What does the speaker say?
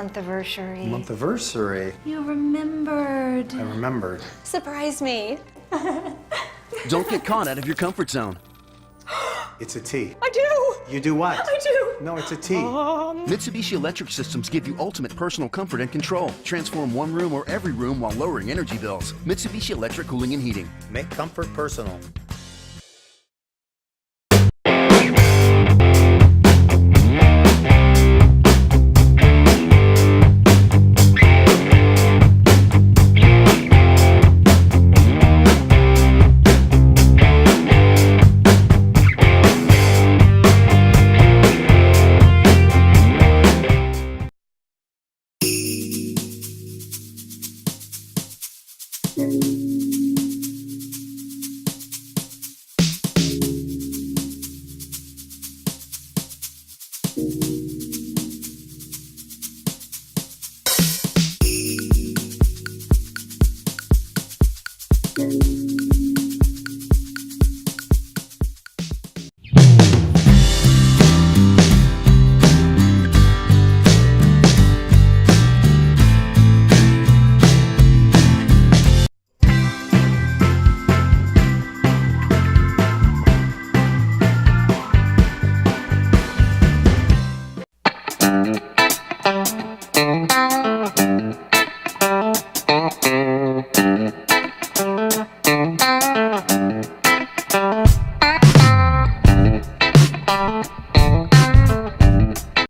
month-iversary. Month-iversary? You remembered. I remembered. Surprise me. Don't get caught out of your comfort zone. It's a T. I do. You do what? I do. No, it's a T. Mitsubishi Electric systems give you ultimate personal comfort and control. Transform one room or every room while lowering energy bills. Mitsubishi Electric Cooling and Heating. Make comfort personal. Thank you.